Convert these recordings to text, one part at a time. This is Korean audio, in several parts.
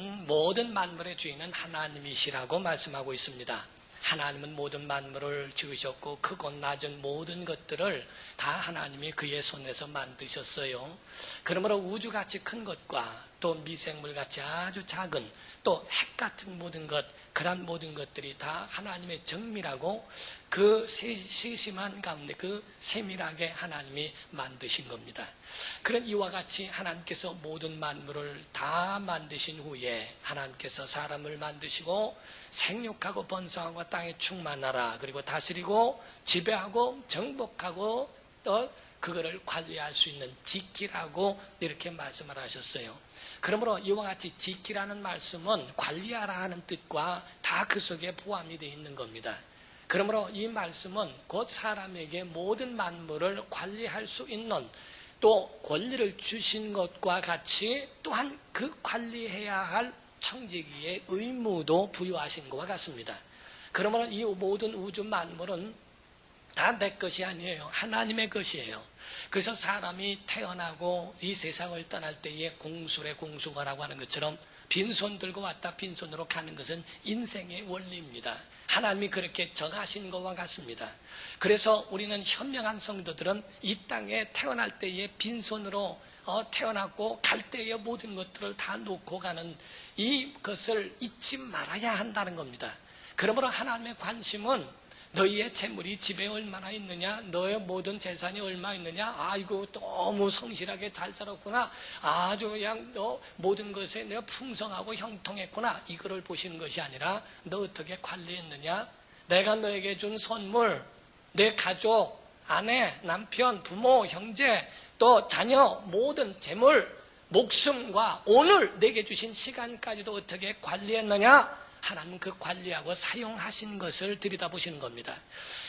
말씀은 모든 만물의 주인은 하나님이시라고 말씀하고 있습니다. 하나님은 모든 만물을 지으셨고 크고 낮은 모든 것들을 다 하나님이 그의 손에서 만드셨어요. 그러므로 우주같이 큰 것과 또 미생물같이 아주 작은 또 핵 같은 모든 것, 그런 모든 것들이 다 하나님의 정밀하고 그 세심한 가운데 그 세밀하게 하나님이 만드신 겁니다. 그런 이와 같이 하나님께서 모든 만물을 다 만드신 후에 하나님께서 사람을 만드시고 생육하고 번성하고 땅에 충만하라, 그리고 다스리고 지배하고 정복하고 또 그거를 관리할 수 있는 지키라고 이렇게 말씀을 하셨어요. 그러므로 이와 같이 지키라는 말씀은 관리하라 하는 뜻과 다 그 속에 포함이 되어 있는 겁니다. 그러므로 이 말씀은 곧 사람에게 모든 만물을 관리할 수 있는 또 권리를 주신 것과 같이 또한 그 관리해야 할 청지기의 의무도 부여하신 것과 같습니다. 그러므로 이 모든 우주 만물은 다 내 것이 아니에요. 하나님의 것이에요. 그래서 사람이 태어나고 이 세상을 떠날 때에 공술의 공수거라고 하는 것처럼 빈손 들고 왔다 빈손으로 가는 것은 인생의 원리입니다. 하나님이 그렇게 정하신 것과 같습니다. 그래서 우리는 현명한 성도들은 이 땅에 태어날 때에 빈손으로 태어났고 갈 때의 모든 것들을 다 놓고 가는 이것을 잊지 말아야 한다는 겁니다. 그러므로 하나님의 관심은 너희의 재물이 집에 얼마나 있느냐, 너의 모든 재산이 얼마 있느냐, 아이고 너무 성실하게 잘 살았구나, 아주 그냥 너 모든 것에 내가 풍성하고 형통했구나, 이거를 보시는 것이 아니라 너 어떻게 관리했느냐, 내가 너에게 준 선물, 내 가족, 아내, 남편, 부모, 형제, 또 자녀, 모든 재물, 목숨과 오늘 내게 주신 시간까지도 어떻게 관리했느냐, 하나님은 그 관리하고 사용하신 것을 들여다보시는 겁니다.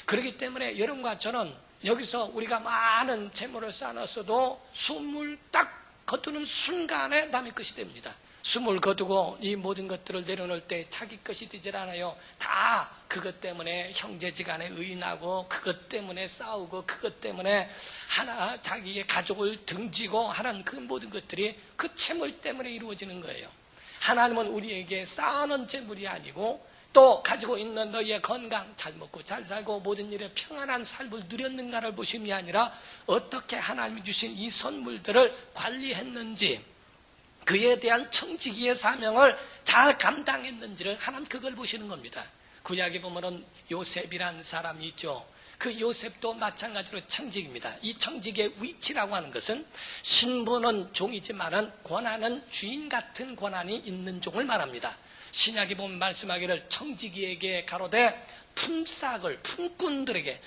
그렇기 때문에 여러분과 저는 여기서 우리가 많은 재물을 쌓아놨어도 숨을 딱 거두는 순간에 남의 것이 됩니다. 숨을 거두고 이 모든 것들을 내려놓을 때 자기 것이 되질 않아요. 다 그것 때문에 형제지간에 의인하고 그것 때문에 싸우고 그것 때문에 하나 자기의 가족을 등지고 하는 그 모든 것들이 그 재물 때문에 이루어지는 거예요. 하나님은 우리에게 쌓아놓은 재물이 아니고 또 가지고 있는 너희의 건강, 잘 먹고 잘 살고 모든 일에 평안한 삶을 누렸는가를 보심이 아니라 어떻게 하나님이 주신 이 선물들을 관리했는지, 그에 대한 청지기의 사명을 잘 감당했는지를 하나님 그걸 보시는 겁니다. 구약에 보면은 요셉이라는 사람이 있죠. 그 요셉도 마찬가지로 청직입니다. 이 청직의 위치라고 하는 것은 신분은 종이지만은 권한은 주인 같은 권한이 있는 종을 말합니다. 신약에 보면 말씀하기를 청지기에게 가로되 품삯을 품꾼들에게,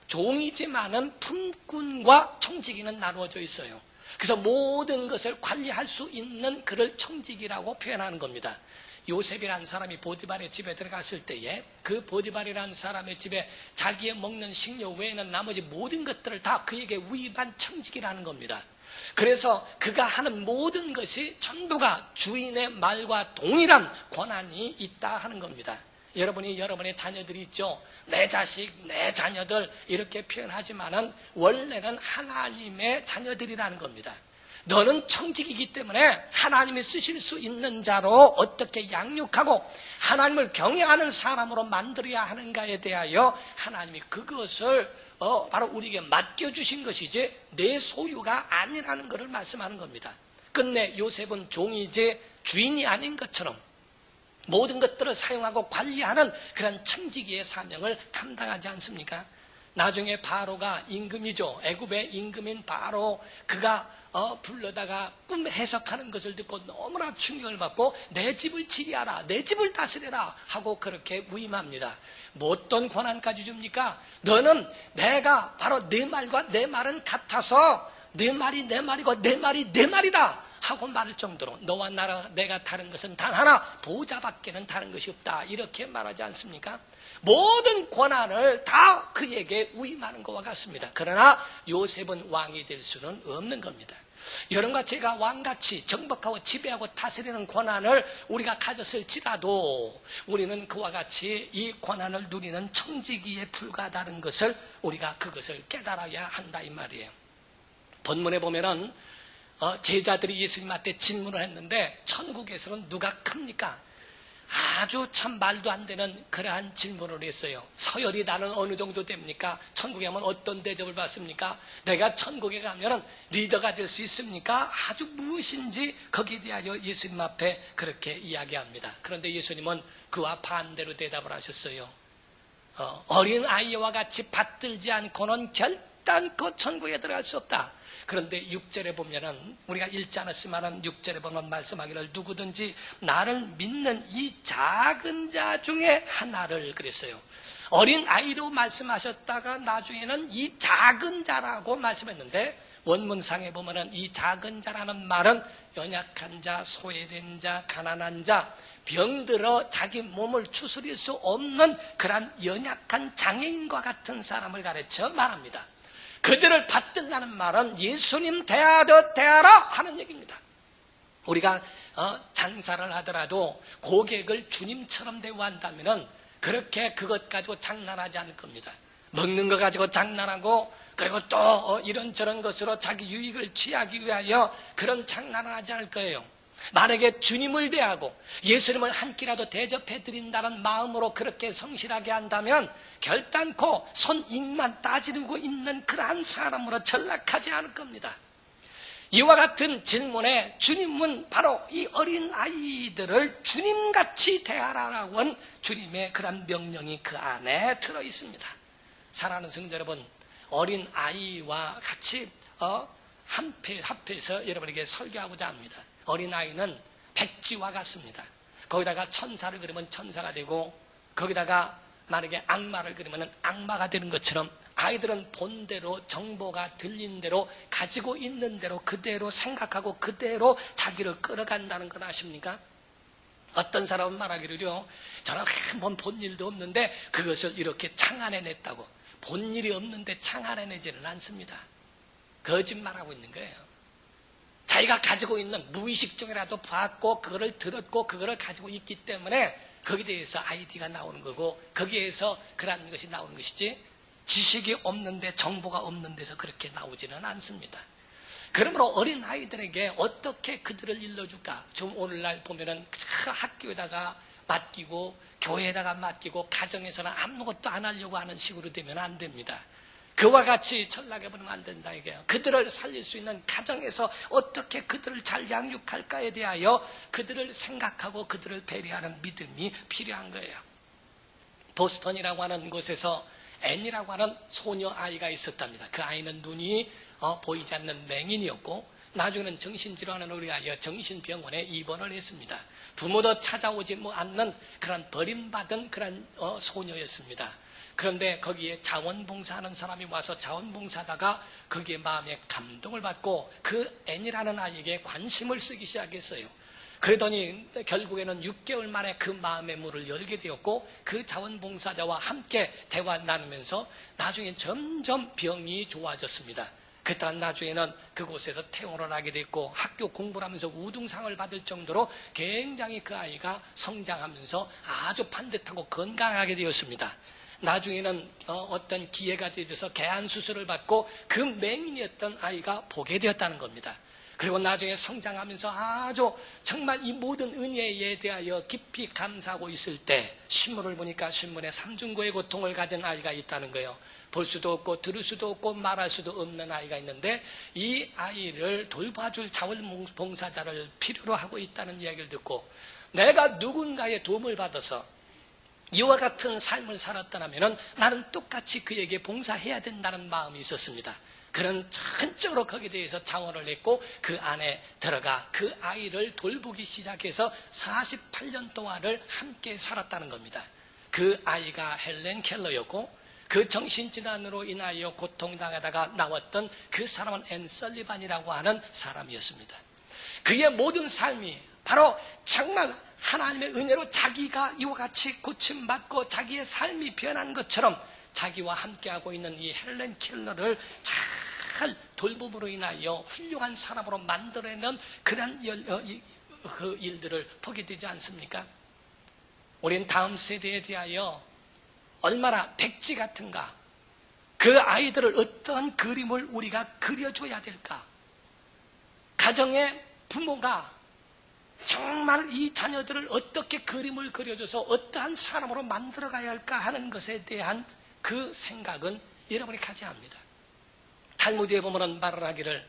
종이지만은 품꾼과 청지기는 나누어져 있어요. 그래서 모든 것을 관리할 수 있는 그를 청지기라고 표현하는 겁니다. 요셉이라는 사람이 보디발의 집에 들어갔을 때에 그 보디발이라는 사람의 집에 자기의 먹는 식료 외에는 나머지 모든 것들을 다 그에게 위임한 청직이라는 겁니다. 그래서 그가 하는 모든 것이 전부가 주인의 말과 동일한 권한이 있다 하는 겁니다. 여러분이 여러분의 자녀들이 있죠. 내 자식, 내 자녀들 이렇게 표현하지만은 원래는 하나님의 자녀들이라는 겁니다. 너는 청직이기 때문에 하나님이 쓰실 수 있는 자로 어떻게 양육하고 하나님을 경외하는 사람으로 만들어야 하는가에 대하여 하나님이 그것을 바로 우리에게 맡겨주신 것이지 내 소유가 아니라는 것을 말씀하는 겁니다. 끝내 요셉은 종이지 주인이 아닌 것처럼 모든 것들을 사용하고 관리하는 그런 청지기의 사명을 감당하지 않습니까? 나중에 바로가 임금이죠. 애굽의 임금인 바로, 그가 불러다가 꿈 해석하는 것을 듣고 너무나 충격을 받고 내 집을 지리하라, 내 집을 다스려라 하고 그렇게 위임합니다. 뭐 어떤 권한까지 줍니까? 너는 내가 바로 내 말과 내 말은 같아서 내 말이 내 말이고 내 말이 내 말이다 하고 말할 정도로 너와 나랑 내가 다른 것은 단 하나, 보좌밖에는 다른 것이 없다, 이렇게 말하지 않습니까? 모든 권한을 다 그에게 위임하는 것과 같습니다. 그러나 요셉은 왕이 될 수는 없는 겁니다. 여러분과 제가 왕같이 정복하고 지배하고 다스리는 권한을 우리가 가졌을지라도 우리는 그와 같이 이 권한을 누리는 청지기에 불과하다는 것을 우리가 그것을 깨달아야 한다 이 말이에요. 본문에 보면은 제자들이 예수님한테 질문을 했는데 천국에서는 누가 큽니까? 아주 참 말도 안 되는 그러한 질문을 했어요. 서열이 나는 어느 정도 됩니까? 천국에 가면 어떤 대접을 받습니까? 내가 천국에 가면 리더가 될 수 있습니까? 아주 무엇인지 거기에 대하여 예수님 앞에 그렇게 이야기합니다. 그런데 예수님은 그와 반대로 대답을 하셨어요. 어린 아이와 같이 받들지 않고는 결단코 천국에 들어갈 수 없다. 그런데 6절에 보면은 우리가 읽지 않았지만은 6절에 보면 말씀하기를 누구든지 나를 믿는 이 작은 자 중에 하나를 그랬어요. 어린 아이로 말씀하셨다가 나중에는 이 작은 자라고 말씀했는데 원문상에 보면은 이 작은 자라는 말은 연약한 자, 소외된 자, 가난한 자, 병들어 자기 몸을 추스릴 수 없는 그런 연약한 장애인과 같은 사람을 가르쳐 말합니다. 그들을 받들라는 말은 예수님 대하라 하는 얘기입니다. 우리가 장사를 하더라도 고객을 주님처럼 대우한다면 그렇게 그것 가지고 장난하지 않을 겁니다. 먹는 거 가지고 장난하고 그리고 또 이런저런 것으로 자기 유익을 취하기 위하여 그런 장난을 하지 않을 거예요. 만약에 주님을 대하고 예수님을 한 끼라도 대접해드린다는 마음으로 그렇게 성실하게 한다면 결단코 손익만 따지고 있는 그러한 사람으로 전락하지 않을 겁니다. 이와 같은 질문에 주님은 바로 이 어린 아이들을 주님같이 대하라라고 한 주님의 그런 명령이 그 안에 들어있습니다. 사랑하는 성도 여러분, 어린 아이와 같이 합해서 여러분에게 설교하고자 합니다. 어린아이는 백지와 같습니다. 거기다가 천사를 그리면 천사가 되고 거기다가 만약에 악마를 그리면 악마가 되는 것처럼 아이들은 본대로 정보가 들린 대로 가지고 있는 대로 그대로 생각하고 그대로 자기를 끌어간다는 건 아십니까? 어떤 사람은 말하기를요, 저는 한 번 본 일도 없는데 그것을 이렇게 창안해냈다고. 본 일이 없는데 창안해내지는 않습니다. 거짓말하고 있는 거예요. 자기가 가지고 있는 무의식적이라도 봤고 그거를 들었고 그거를 가지고 있기 때문에 거기에 대해서 아이디가 나오는 거고 거기에서 그런 것이 나오는 것이지 지식이 없는데 정보가 없는 데서 그렇게 나오지는 않습니다. 그러므로 어린 아이들에게 어떻게 그들을 일러줄까? 좀 오늘날 보면은 학교에다가 맡기고 교회에다가 맡기고 가정에서는 아무것도 안 하려고 하는 식으로 되면 안 됩니다. 그와 같이 전락해버리면 안 된다 이게요. 그들을 살릴 수 있는 가정에서 어떻게 그들을 잘 양육할까에 대하여 그들을 생각하고 그들을 배려하는 믿음이 필요한 거예요. 보스턴이라고 하는 곳에서 앤이라고 하는 소녀 아이가 있었답니다. 그 아이는 눈이 보이지 않는 맹인이었고 나중에는 정신질환을 의뢰하여 정신병원에 입원을 했습니다. 부모도 찾아오지 않는 그런 버림받은 그런 소녀였습니다. 그런데 거기에 자원봉사하는 사람이 와서 자원봉사하다가 거기에 마음에 감동을 받고 그 앤이라는 아이에게 관심을 쓰기 시작했어요. 그러더니 결국에는 6개월 만에 그 마음의 문을 열게 되었고 그 자원봉사자와 함께 대화 나누면서 나중에 점점 병이 좋아졌습니다. 그때 나중에는 그곳에서 퇴원을 하게 됐고 학교 공부를 하면서 우등상을 받을 정도로 굉장히 그 아이가 성장하면서 아주 반듯하고 건강하게 되었습니다. 나중에는 어떤 기회가 되어서 개안수술을 받고 그 맹인이었던 아이가 보게 되었다는 겁니다. 그리고 나중에 성장하면서 아주 정말 이 모든 은혜에 대하여 깊이 감사하고 있을 때 신문을 보니까 신문에 삼중고의 고통을 가진 아이가 있다는 거예요. 볼 수도 없고 들을 수도 없고 말할 수도 없는 아이가 있는데 이 아이를 돌봐줄 자원봉사자를 필요로 하고 있다는 이야기를 듣고 내가 누군가의 도움을 받아서 이와 같은 삶을 살았다면 나는 똑같이 그에게 봉사해야 된다는 마음이 있었습니다. 그런 전적으로 거기에 대해서 자원을 했고 그 안에 들어가 그 아이를 돌보기 시작해서 48년 동안을 함께 살았다는 겁니다. 그 아이가 헬렌 켈러였고 그 정신질환으로 인하여 고통당하다가 나왔던 그 사람은 앤 설리반이라고 하는 사람이었습니다. 그의 모든 삶이 바로 정말 하나님의 은혜로 자기가 이와 같이 고침받고 자기의 삶이 변한 것처럼 자기와 함께하고 있는 이 헬렌 켈러를 잘 돌봄으로 인하여 훌륭한 사람으로 만들어내는 그런 그 일들을 보게 되지 않습니까? 우린 다음 세대에 대하여 얼마나 백지 같은가, 그 아이들을 어떤 그림을 우리가 그려줘야 될까? 가정의 부모가 정말 이 자녀들을 어떻게 그림을 그려줘서 어떠한 사람으로 만들어가야 할까 하는 것에 대한 그 생각은 여러분이 가져야 합니다. 탈무드에 보면 말을 하기를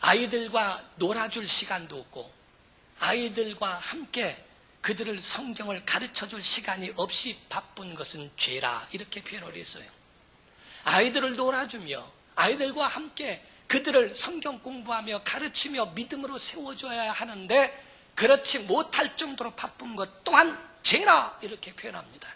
아이들과 놀아줄 시간도 없고 아이들과 함께 그들을 성경을 가르쳐줄 시간이 없이 바쁜 것은 죄라, 이렇게 표현을 했어요. 아이들을 놀아주며 아이들과 함께 그들을 성경 공부하며 가르치며 믿음으로 세워줘야 하는데 그렇지 못할 정도로 바쁜 것 또한 죄라, 이렇게 표현합니다.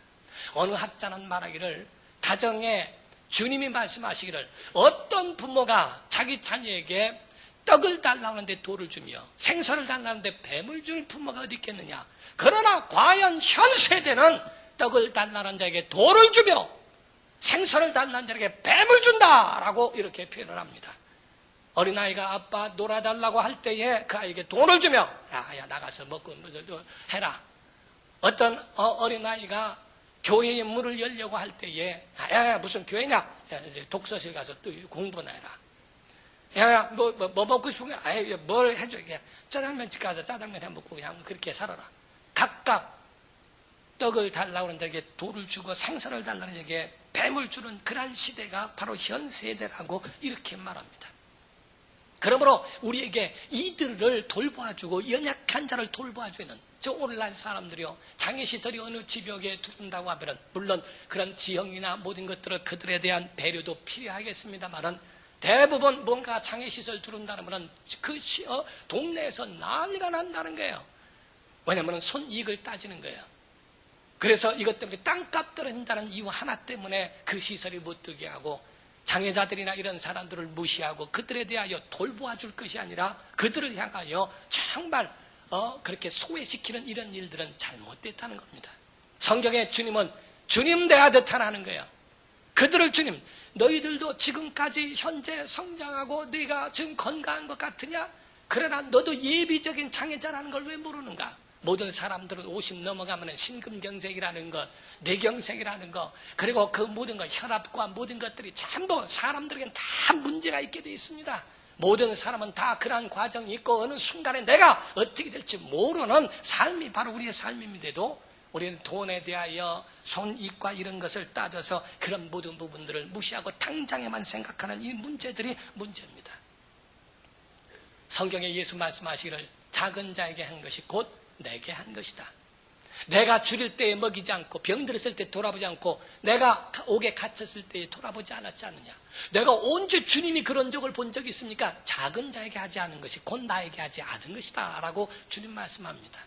어느 학자는 말하기를 가정에 주님이 말씀하시기를 어떤 부모가 자기 자녀에게 떡을 달라는데 돌을 주며 생선을 달라는데 뱀을 줄 부모가 어디 있겠느냐. 그러나 과연 현 세대는 떡을 달라는 자에게 돌을 주며 생선을 달라는 자에게 뱀을 준다라고 이렇게 표현을 합니다. 어린아이가 아빠 놀아달라고 할 때에 그 아이에게 돈을 주며 야 나가서 먹고 해라. 어떤 어린아이가 교회에 문을 열려고 할 때에 야 무슨 교회냐, 독서실 가서 또 공부나 해라. 뭐 먹고 싶은 거 뭘 해줘. 짜장면집 가서 짜장면 해 먹고 그냥 그렇게 살아라. 각각 떡을 달라고 하는 자에게 돌을 주고 생선을 달라는 자에게 뱀을 주는 그러한 시대가 바로 현 세대라고 이렇게 말합니다. 그러므로 우리에게 이들을 돌봐주고 연약한 자를 돌봐주는 저 오늘날 사람들이요, 장애시설이 어느 지역에 두른다고 하면 물론 그런 지형이나 모든 것들을 그들에 대한 배려도 필요하겠습니다만은 대부분 뭔가 장애시설 두른다면 그 동네에서 난리가 난다는 거예요. 왜냐하면 손이익을 따지는 거예요. 그래서 이것 때문에 땅값 떨어진다는 이유 하나 때문에 그 시설이 못 되게 하고 장애자들이나 이런 사람들을 무시하고 그들에 대하여 돌보아줄 것이 아니라 그들을 향하여 정말 그렇게 소외시키는 이런 일들은 잘못됐다는 겁니다. 성경에 주님은 주님 대하듯 하라는 거예요. 그들을 주님, 너희들도 지금까지 현재 성장하고 네가 지금 건강한 것 같으냐? 그러나 너도 예비적인 장애자라는 걸 왜 모르는가? 모든 사람들은 50 넘어가면 심근경색이라는 것, 뇌경색이라는 것, 그리고 그 모든 것, 혈압과 모든 것들이 전부 사람들에게는 다 문제가 있게 되어 있습니다. 모든 사람은 다 그러한 과정이 있고 어느 순간에 내가 어떻게 될지 모르는 삶이 바로 우리의 삶임인데도 우리는 돈에 대하여 손익과 이런 것을 따져서 그런 모든 부분들을 무시하고 당장에만 생각하는 이 문제들이 문제입니다. 성경에 예수 말씀하시기를 작은 자에게 한 것이 곧 내게 한 것이다. 내가 줄일 때에 먹이지 않고 병들었을 때 돌아보지 않고 내가 옥에 갇혔을 때에 돌아보지 않았지 않느냐. 내가 언제 주님이 그런 적을 본 적이 있습니까? 작은 자에게 하지 않은 것이 곧 나에게 하지 않은 것이다 라고 주님 말씀합니다.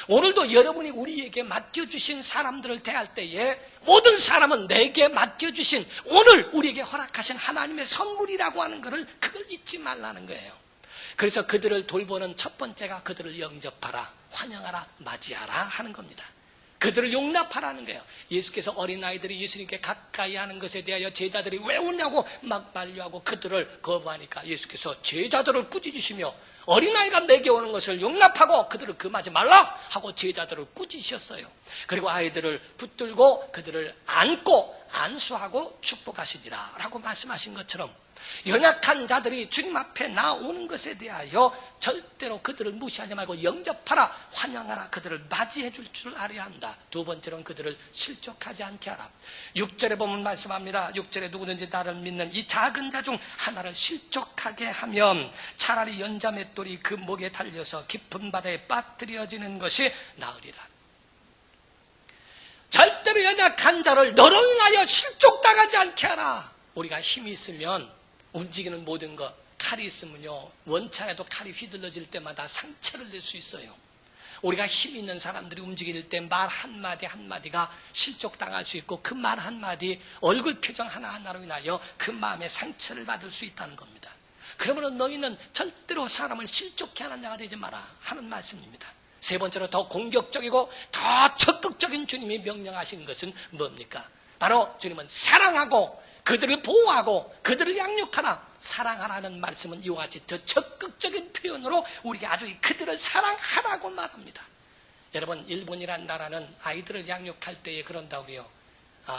오늘도 여러분이 우리에게 맡겨주신 사람들을 대할 때에 모든 사람은 내게 맡겨주신 오늘 우리에게 허락하신 하나님의 선물이라고 하는 것을 그걸 잊지 말라는 거예요. 그래서 그들을 돌보는 첫 번째가 그들을 영접하라, 환영하라, 맞이하라 하는 겁니다. 그들을 용납하라는 거예요. 예수께서 어린아이들이 예수님께 가까이 하는 것에 대하여 제자들이 왜 오냐고 막 만류하고 그들을 거부하니까 예수께서 제자들을 꾸짖으시며 어린아이가 내게 오는 것을 용납하고 그들을 금하지 말라 하고 제자들을 꾸짖으셨어요. 그리고 아이들을 붙들고 그들을 안고 안수하고 축복하시니라 라고 말씀하신 것처럼 연약한 자들이 주님 앞에 나오는 것에 대하여 절대로 그들을 무시하지 말고 영접하라, 환영하라, 그들을 맞이해 줄 줄 알아야 한다. 두 번째로는 그들을 실족하지 않게 하라. 6절에 보면 말씀합니다. 6절에 누구든지 나를 믿는 이 작은 자 중 하나를 실족하게 하면 차라리 연자맷돌이 그 목에 달려서 깊은 바다에 빠뜨려지는 것이 나으리라. 절대로 연약한 자를 너로 인하여 실족당하지 않게 하라. 우리가 힘이 있으면 움직이는 모든 것, 칼이 있으면요, 원창에도 칼이 휘둘러질 때마다 상처를 낼 수 있어요. 우리가 힘 있는 사람들이 움직일 때 말 한마디 한마디가 실족당할 수 있고 그 말 한마디, 얼굴 표정 하나하나로 인하여 그 마음에 상처를 받을 수 있다는 겁니다. 그러므로 너희는 절대로 사람을 실족케 하는 자가 되지 마라 하는 말씀입니다. 세 번째로 더 공격적이고 더 적극적인 주님이 명령하신 것은 뭡니까? 바로 주님은 사랑하고 그들을 보호하고 그들을 양육하라. 사랑하라는 말씀은 이와 같이 더 적극적인 표현으로 우리에게 아주 그들을 사랑하라고 말합니다. 여러분, 일본이란 나라는 아이들을 양육할 때에 그런다고 그래요.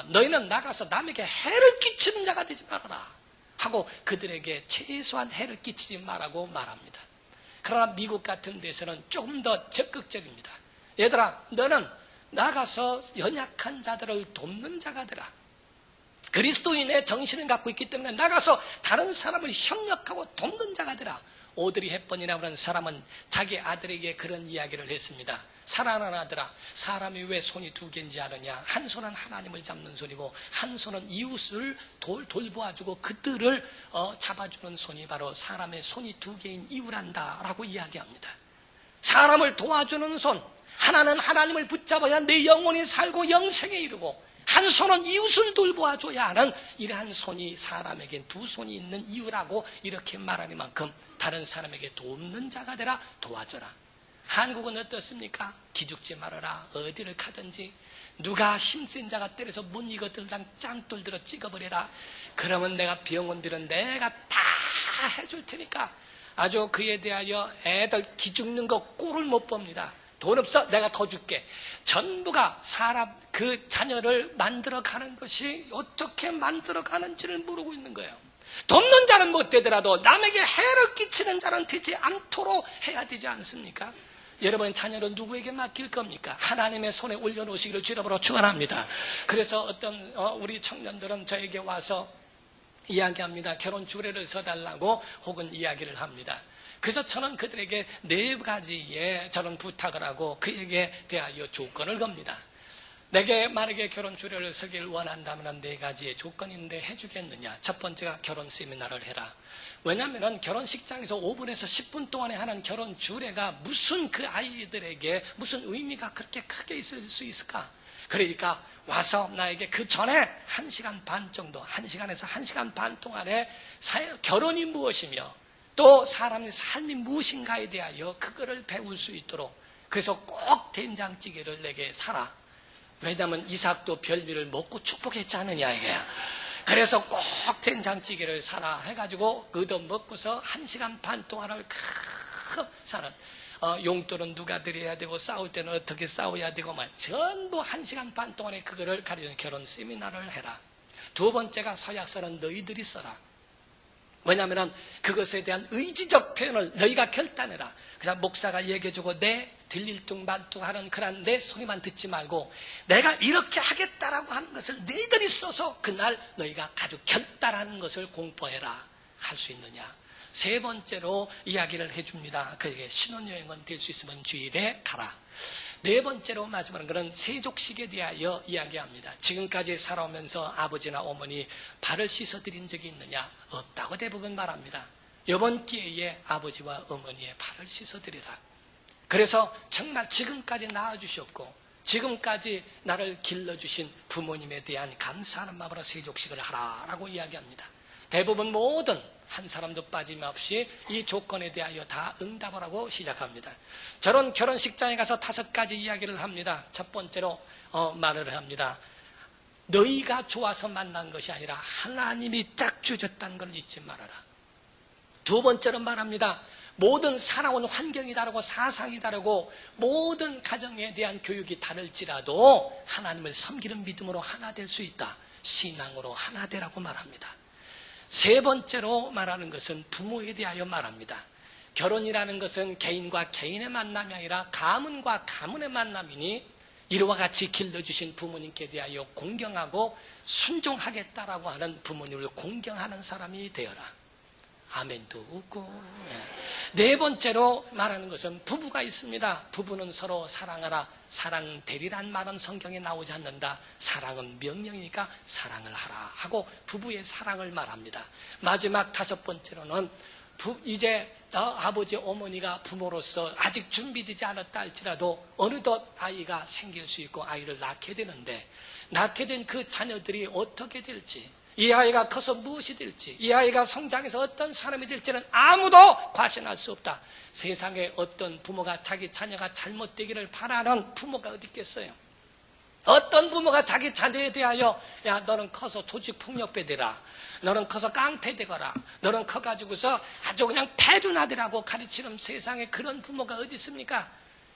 너희는 나가서 남에게 해를 끼치는 자가 되지 말아라 하고 그들에게 최소한 해를 끼치지 말라고 말합니다. 그러나 미국 같은 데서는 조금 더 적극적입니다. 얘들아, 너는 나가서 연약한 자들을 돕는 자가 되라. 그리스도인의 정신을 갖고 있기 때문에 나가서 다른 사람을 협력하고 돕는 자가 되라. 오드리 헵번이라고 하는 사람은 자기 아들에게 그런 이야기를 했습니다. 사랑하는 아들아, 사람이 왜 손이 두 개인지 아느냐? 한 손은 하나님을 잡는 손이고 한 손은 이웃을 돌보아주고 그들을 잡아주는 손이 바로 사람의 손이 두 개인 이유란다 라고 이야기합니다. 사람을 도와주는 손, 하나는 하나님을 붙잡아야 내 영혼이 살고 영생에 이르고 한 손은 이웃을 돌보아줘야 하는 이러한 손이 사람에게 두 손이 있는 이유라고 이렇게 말하는 만큼 다른 사람에게 돕는 자가 되라. 도와줘라. 한국은 어떻습니까? 기죽지 말아라. 어디를 가든지 누가 힘센 자가 때려서 못 이것들당 짱돌 들어 찍어버려라. 그러면 내가 병원비는 내가 다 해줄 테니까 아주 그에 대하여 애들 기죽는 거 꼴을 못 봅니다. 돈 없어? 내가 더 줄게. 전부가 사람 그 자녀를 만들어가는 것이 어떻게 만들어가는지를 모르고 있는 거예요. 돕는 자는 못 되더라도 남에게 해를 끼치는 자는 되지 않도록 해야 되지 않습니까? 여러분 자녀를 누구에게 맡길 겁니까? 하나님의 손에 올려놓으시기를 주님으로 축원합니다. 그래서 어떤 우리 청년들은 저에게 와서 이야기합니다. 결혼 주례를 서달라고 혹은 이야기를 합니다. 그래서 저는 그들에게 네 가지의 저는 부탁을 하고 그에게 대하여 조건을 겁니다. 내게 만약에 결혼 주례를 서기를 원한다면 네 가지의 조건인데 해주겠느냐? 첫 번째가 결혼 세미나를 해라. 왜냐하면 결혼식장에서 5분에서 10분 동안에 하는 결혼 주례가 무슨 그 아이들에게 무슨 의미가 그렇게 크게 있을 수 있을까? 그러니까 와서 나에게 그 전에 1시간 반 정도, 1시간에서 1시간 반 동안에 결혼이 무엇이며 또 사람의 삶이 무엇인가에 대하여 그거를 배울 수 있도록 그래서 꼭 된장찌개를 내게 사라. 왜냐하면 이삭도 별미를 먹고 축복했지 않느냐 이게야. 그래서 꼭 된장찌개를 사라 해가지고 그도 먹고서 1시간 반 동안을 사는 용돈은 누가 드려야 되고 싸울 때는 어떻게 싸워야 되고 막 전부 1시간 반 동안에 그거를 가르치는 결혼 세미나를 해라. 두 번째가 서약서는 너희들이 써라. 왜냐하면 그것에 대한 의지적 표현을 너희가 결단해라. 그냥 목사가 얘기해주고 내 들릴 뚱말뚱하는 그런 내 소리만 듣지 말고 내가 이렇게 하겠다라고 하는 것을 너희들이 써서 그날 너희가 아주 결단하는 것을 공포해라. 할 수 있느냐. 세 번째로 이야기를 해줍니다. 그에게 신혼여행은 될 수 있으면 주일에 가라. 네 번째로 마지막으로 그런 세족식에 대하여 이야기합니다. 지금까지 살아오면서 아버지나 어머니 발을 씻어드린 적이 있느냐? 없다고 대부분 말합니다. 이번 기회에 아버지와 어머니의 발을 씻어드리라. 그래서 정말 지금까지 낳아주셨고 지금까지 나를 길러주신 부모님에 대한 감사하는 마음으로 세족식을 하라라고 이야기합니다. 대부분 모든 한 사람도 빠짐없이 이 조건에 대하여 다 응답을 하고 시작합니다. 저런 결혼식장에 가서 5가지 이야기를 합니다. 첫 번째로 말을 합니다. 너희가 좋아서 만난 것이 아니라 하나님이 짝 주셨다는 걸 잊지 말아라. 두 번째로 말합니다. 모든 살아온 환경이 다르고 사상이 다르고 모든 가정에 대한 교육이 다를지라도 하나님을 섬기는 믿음으로 하나 될 수 있다. 신앙으로 하나 되라고 말합니다. 세 번째로 말하는 것은 부모에 대하여 말합니다. 결혼이라는 것은 개인과 개인의 만남이 아니라 가문과 가문의 만남이니 이와 같이 길러주신 부모님께 대하여 공경하고 순종하겠다라고 하는 부모님을 공경하는 사람이 되어라. 아멘도 웃고. 네 번째로 말하는 것은 부부가 있습니다. 부부는 서로 사랑하라. 사랑 대리란 말은 성경에 나오지 않는다. 사랑은 명령이니까 사랑을 하라 하고 부부의 사랑을 말합니다. 마지막 5번째로는 이제 아버지 어머니가 부모로서 아직 준비되지 않았다 할지라도 어느덧 아이가 생길 수 있고 아이를 낳게 되는데 낳게 된 그 자녀들이 어떻게 될지 이 아이가 커서 무엇이 될지 이 아이가 성장해서 어떤 사람이 될지는 아무도 과신할 수 없다. 세상에 어떤 부모가 자기 자녀가 잘못되기를 바라는 부모가 어디 있겠어요? 어떤 부모가 자기 자녀에 대하여 야 너는 커서 조직폭력배 되라. 너는 커서 깡패 되거라. 너는 커가지고서 아주 그냥 패륜하더라고 가르치는 세상에 그런 부모가 어디 있습니까?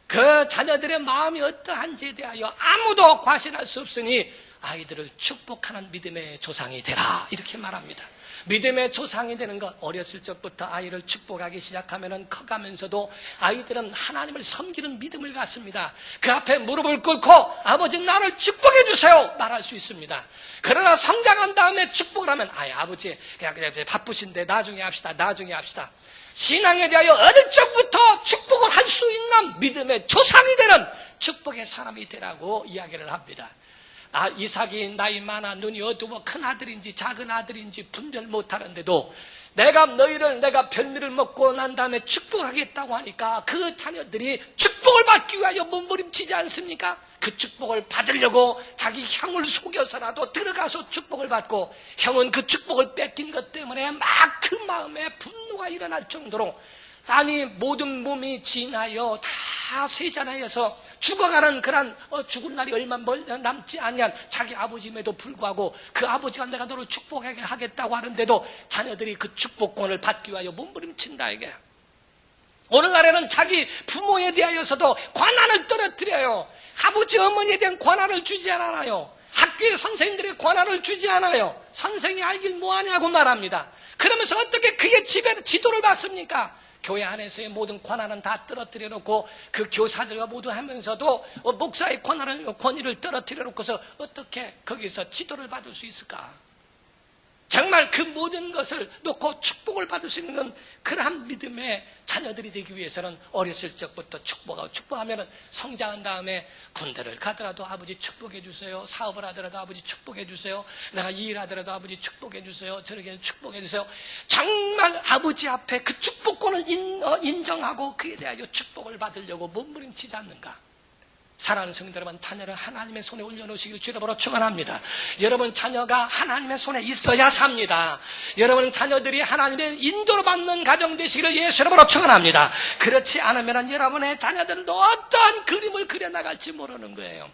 그 자녀들의 마음이 어떠한지에 대하여 아무도 과신할 수 없으니 아이들을 축복하는 믿음의 조상이 되라 이렇게 말합니다. 믿음의 조상이 되는 것, 어렸을 적부터 아이를 축복하기 시작하면 커가면서도 아이들은 하나님을 섬기는 믿음을 갖습니다. 그 앞에 무릎을 꿇고 아버지 나를 축복해 주세요 말할 수 있습니다. 그러나 성장한 다음에 축복을 하면 아버지 그냥 바쁘신데 나중에 합시다. 신앙에 대하여 어릴 적부터 축복을 할 수 있는 믿음의 조상이 되는 축복의 사람이 되라고 이야기를 합니다. 이삭이 나이 많아 눈이 어두워 큰 아들인지 작은 아들인지 분별 못하는데도 내가 별미를 먹고 난 다음에 축복하겠다고 하니까 그 자녀들이 축복을 받기 위하여 몸부림치지 않습니까? 그 축복을 받으려고 자기 형을 속여서라도 들어가서 축복을 받고, 형은 그 축복을 뺏긴 것 때문에 막 그 마음에 분노가 일어날 정도로, 아니 모든 몸이 진하여 다 쇠잔하여서 죽어가는 그런 죽을 날이 얼마 남지 아니한 자기 아버지임에도 불구하고 그 아버지가 내가 너를 축복하게 하겠다고 하는데도 자녀들이 그 축복권을 받기 위하여 몸부림친다 이게. 오늘날에는 자기 부모에 대하여서도 권한을 떨어뜨려요. 아버지 어머니에 대한 권한을 주지 않아요. 학교의 선생님들의 권한을 주지 않아요. 선생이 알길 뭐하냐고 말합니다. 그러면서 어떻게 그의 집에 지도를 받습니까? 교회 안에서의 모든 권한은 다 떨어뜨려 놓고 그 교사들과 모두 하면서도 목사의 권위를 떨어뜨려 놓고서 어떻게 거기서 지도를 받을 수 있을까? 정말 그 모든 것을 놓고 축복을 받을 수 있는 그러한 믿음의 자녀들이 되기 위해서는 어렸을 적부터 축복하면 성장한 다음에 군대를 가더라도 아버지 축복해 주세요. 사업을 하더라도 아버지 축복해 주세요. 내가 이 일 하더라도 아버지 축복해 주세요. 저렇게 축복해 주세요. 정말 아버지 앞에 그 축복권을 인정하고 그에 대하여 축복을 받으려고 몸부림치지 않는가? 사랑하는 성도 여러분, 자녀를 하나님의 손에 올려놓으시길 주의 이름으로 축원합니다. 여러분 자녀가 하나님의 손에 있어야 삽니다. 여러분 자녀들이 하나님의 인도로 받는 가정 되시기를 예수 이름으로 축원합니다. 그렇지 않으면 여러분의 자녀들은 어떤 그림을 그려나갈지 모르는 거예요.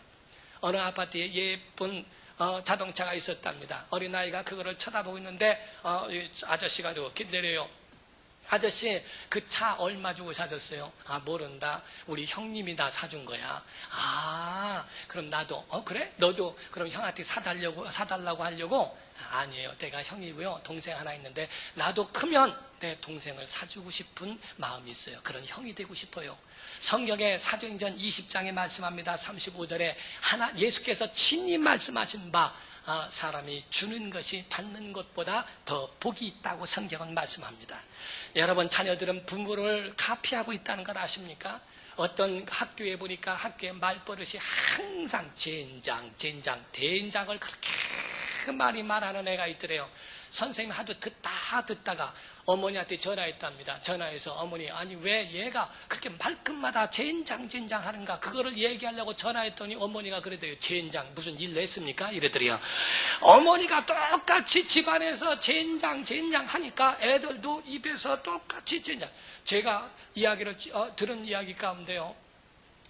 어느 아파트에 예쁜 자동차가 있었답니다. 어린아이가 그거를 쳐다보고 있는데 아저씨가 이렇게 내려요. 아저씨 그 차 얼마 주고 사줬어요? 모른다. 우리 형님이 다 사준 거야. 그럼 나도 그래? 너도 그럼 형한테 사달라고 하려고? 아니에요. 내가 형이고요. 동생 하나 있는데 나도 크면 내 동생을 사주고 싶은 마음이 있어요. 그런 형이 되고 싶어요. 성경에 사도행전 20장에 말씀합니다. 35절에 예수께서 친히 말씀하신 바 사람이 주는 것이 받는 것보다 더 복이 있다고 성경은 말씀합니다. 여러분 자녀들은 부모를 카피하고 있다는 걸 아십니까? 어떤 학교에 보니까 학교의 말버릇이 항상 젠장, 된장을 그렇게 많이 말하는 애가 있더래요. 선생님 하도 듣다가 어머니한테 전화했답니다. 전화해서 어머니 아니 왜 얘가 그렇게 말끝마다 젠장 하는가? 그거를 얘기하려고 전화했더니 어머니가 그러더래요. 젠장 무슨 일 냈습니까? 이러더래요. 어머니가 똑같이 집안에서 젠장 하니까 애들도 입에서 똑같이 젠장. 제가 이야기를 들은 이야기 가운데요.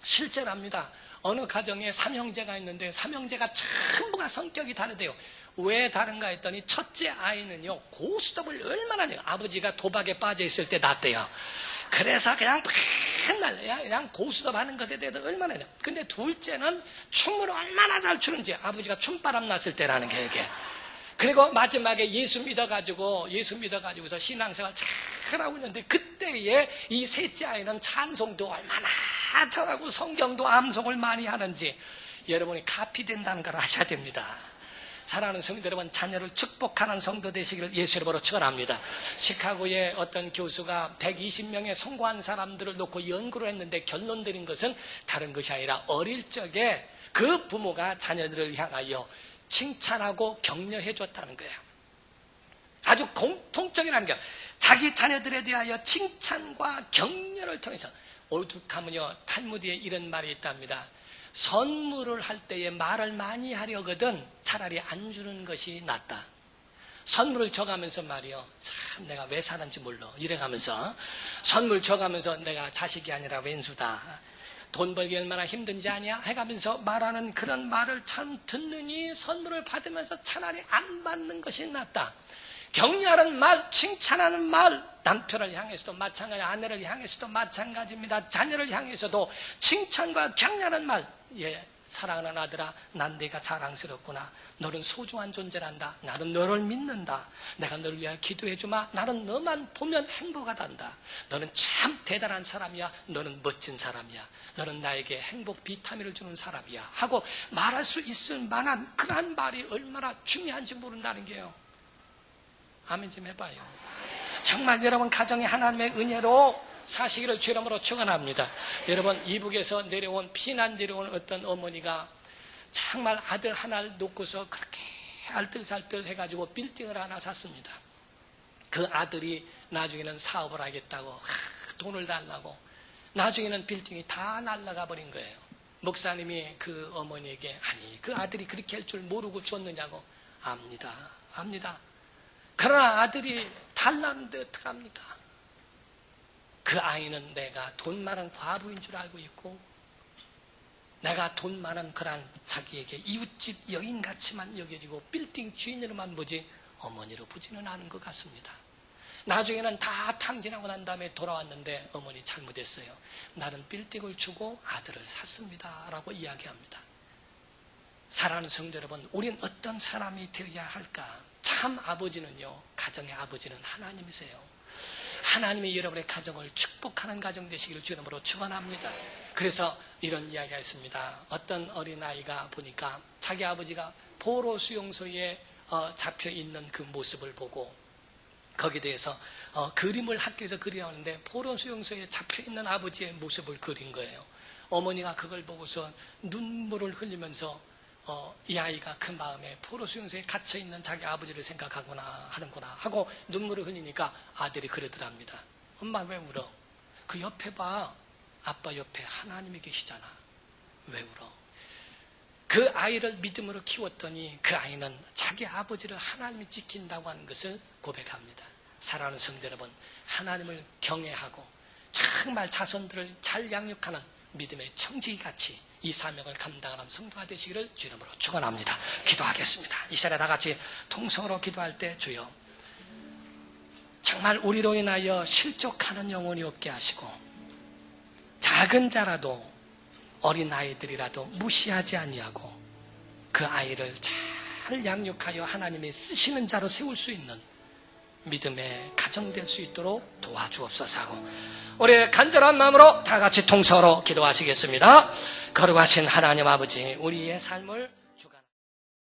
실제랍니다. 어느 가정에 삼형제가 있는데 삼형제가 전부가 성격이 다르대요. 왜 다른가 했더니 첫째 아이는요 고스톱을 얼마나 해요. 아버지가 도박에 빠져 있을 때 낳았대요. 그래서 그냥 맨날 그냥 고스톱 하는 것에 대해서 얼마나 해요. 근데 둘째는 춤을 얼마나 잘 추는지 아버지가 춤바람 났을 때라는 게 이게. 그리고 마지막에 예수 믿어가지고서 신앙생활 잘하고 있는데 그때에 이 셋째 아이는 찬송도 얼마나 잘하고 성경도 암송을 많이 하는지 여러분이 카피된다는 걸 아셔야 됩니다. 사랑하는 성도 여러분, 자녀를 축복하는 성도 되시기를 예수 이름으로 축원합니다. 시카고의 어떤 교수가 120명의 성공한 사람들을 놓고 연구를 했는데 결론 내린 것은 다른 것이 아니라 어릴 적에 그 부모가 자녀들을 향하여 칭찬하고 격려해 줬다는 거예요. 아주 공통적이라는 게 자기 자녀들에 대하여 칭찬과 격려를 통해서 오죽하면요 탈무드에 이런 말이 있답니다. 선물을 할 때에 말을 많이 하려거든 차라리 안 주는 것이 낫다. 선물을 줘가면서 말이요 참 내가 왜 사는지 몰라 이래가면서 선물 줘가면서 내가 자식이 아니라 왼수다. 돈 벌기 얼마나 힘든지 아냐 해가면서 말하는 그런 말을 참 듣느니 선물을 받으면서 차라리 안 받는 것이 낫다. 격려하는 말, 칭찬하는 말, 남편을 향해서도 마찬가지, 아내를 향해서도 마찬가지입니다. 자녀를 향해서도 칭찬과 격려하는 말, 사랑하는 아들아, 난 네가 자랑스럽구나. 너는 소중한 존재란다. 나는 너를 믿는다. 내가 너를 위하여 기도해 주마. 나는 너만 보면 행복하단다. 너는 참 대단한 사람이야. 너는 멋진 사람이야. 너는 나에게 행복 비타민을 주는 사람이야. 하고 말할 수 있을 만한 그러한 말이 얼마나 중요한지 모른다는 게요. 아멘 좀 해봐요. 정말 여러분 가정에 하나님의 은혜로 사시기를 주 이름으로 축원합니다. 여러분 이북에서 피난 내려온 어떤 어머니가 정말 아들 하나를 놓고서 그렇게 알뜰살뜰 해가지고 빌딩을 하나 샀습니다. 그 아들이 나중에는 사업을 하겠다고 돈을 달라고 나중에는 빌딩이 다 날아가 버린 거예요. 목사님이 그 어머니에게 아니 그 아들이 그렇게 할 줄 모르고 줬느냐고. 압니다. 그러나 아들이 달라는데 어떡합니까? 그 아이는 내가 돈 많은 과부인 줄 알고 있고 내가 돈 많은 그런 자기에게 이웃집 여인같이만 여겨지고 빌딩 주인으로만 보지 어머니로 보지는 않은 것 같습니다. 나중에는 다 탕진하고 난 다음에 돌아왔는데 어머니 잘못했어요. 나는 빌딩을 주고 아들을 샀습니다 라고 이야기합니다. 사랑하는 성도 여러분, 우린 어떤 사람이 되어야 할까? 참 아버지는요, 가정의 아버지는 하나님이세요. 하나님이 여러분의 가정을 축복하는 가정 되시기를 주 이름으로 축원합니다. 그래서 이런 이야기가 있습니다. 어떤 어린아이가 보니까 자기 아버지가 포로 수용소에 잡혀 있는 그 모습을 보고 거기에 대해서 그림을 학교에서 그리려는데 포로 수용소에 잡혀 있는 아버지의 모습을 그린 거예요. 어머니가 그걸 보고서 눈물을 흘리면서 이 아이가 그 마음에 포로 수용소에 갇혀있는 자기 아버지를 생각하구나 하는구나 하고 눈물을 흘리니까 아들이 그러더랍니다. 엄마 왜 울어? 그 옆에 봐. 아빠 옆에 하나님이 계시잖아. 왜 울어? 그 아이를 믿음으로 키웠더니 그 아이는 자기 아버지를 하나님이 지킨다고 하는 것을 고백합니다. 사랑하는 성도 여러분, 하나님을 경외하고 정말 자손들을 잘 양육하는 믿음의 청지기같이 이 사명을 감당하는 성도가 되시기를 주 이름으로 축원합니다. 기도하겠습니다. 이 시간에 다 같이 통성으로 기도할 때 주여 정말 우리로 인하여 실족하는 영혼이 없게 하시고 작은 자라도 어린 아이들이라도 무시하지 아니하고 그 아이를 잘 양육하여 하나님이 쓰시는 자로 세울 수 있는 믿음의 가정 될 수 있도록 도와주옵소서 하고 우리 간절한 마음으로 다 같이 통성으로 기도하시겠습니다. 거룩하신 하나님 아버지, 우리의 삶을